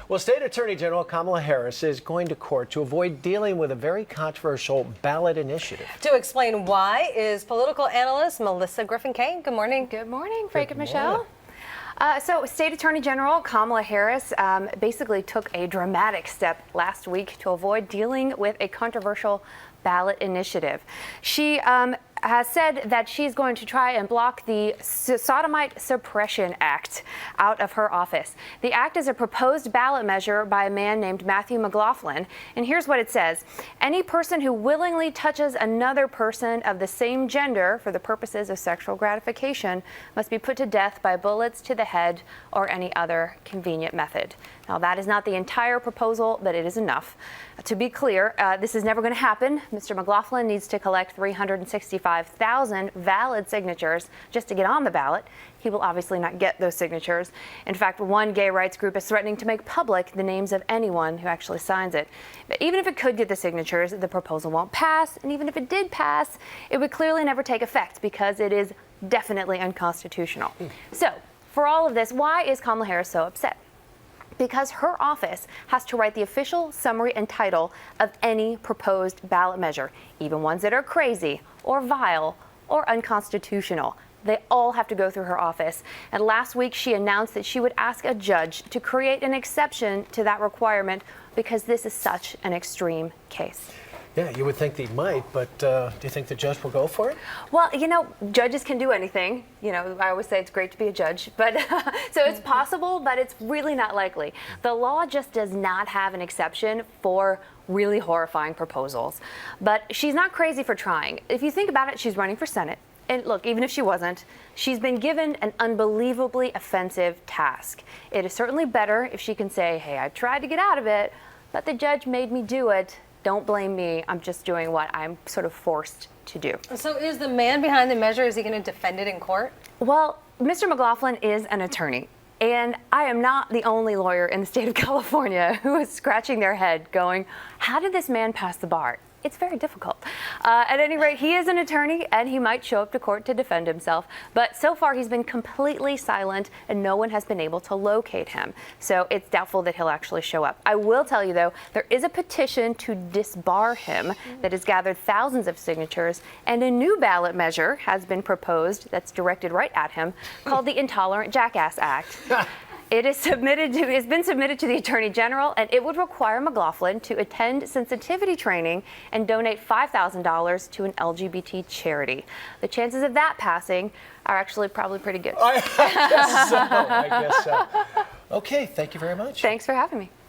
Well, State Attorney General Kamala Harris is going to court to avoid dealing with a very controversial ballot initiative. To explain why is political analyst Melissa Griffin Caen. Good morning. Good morning, Frank and Michelle. Morning. So State Attorney General Kamala Harris basically took a dramatic step last week to avoid dealing with a controversial ballot initiative. She has said that she's going to try and block the Sodomite Suppression Act out of her office. The act is a proposed ballot measure by a man named Matthew McLaughlin, and here's what it says. Any person who willingly touches another person of the same gender for the purposes of sexual gratification must be put to death by bullets to the head or any other convenient method. Now, that is not the entire proposal, but it is enough. To be clear, this is never going to happen. Mr. McLaughlin needs to collect 365,000 valid signatures just to get on the ballot. He will obviously not get those signatures. In fact, one gay rights group is threatening to make public the names of anyone who actually signs it. But even if it could get the signatures, the proposal won't pass. And even if it did pass, it would clearly never take effect because it is definitely unconstitutional. So, for all of this, why is Kamala Harris so upset? Because her office has to write the official summary and title of any proposed ballot measure, even ones that are crazy or vile or unconstitutional. They all have to go through her office. And last week, she announced that she would ask a judge to create an exception to that requirement because this is such an extreme case. Yeah, you would think they might, but do you think the judge will go for it? Well, you know, judges can do anything. You know, I always say it's great to be a judge, but so it's possible, but it's really not likely. The law just does not have an exception for really horrifying proposals. But she's not crazy for trying. If you think about it, she's running for Senate. And look, even if she wasn't, she's been given an unbelievably offensive task. It is certainly better if she can say, hey, I tried to get out of it, but the judge made me do it. Don't blame me. I'm just doing what I'm sort of forced to do. So is the man behind the measure, is he going to defend it in court? Well, Mr. McLaughlin is an attorney. And I am not the only lawyer in the state of California who is scratching their head going, how did this man pass the bar? It's very difficult. At any rate, he is an attorney and he might show up to court to defend himself. But so far, he's been completely silent and no one has been able to locate him. So it's doubtful that he'll actually show up. I will tell you, though, there is a petition to disbar him that has gathered thousands of signatures. And a new ballot measure has been proposed that's directed right at him called the Intolerant Jackass Act. It has been submitted to the Attorney General, and it would require McLaughlin to attend sensitivity training and donate $5,000 to an LGBT charity. The chances of that passing are actually probably pretty good. I guess so. Okay, thank you very much. Thanks for having me.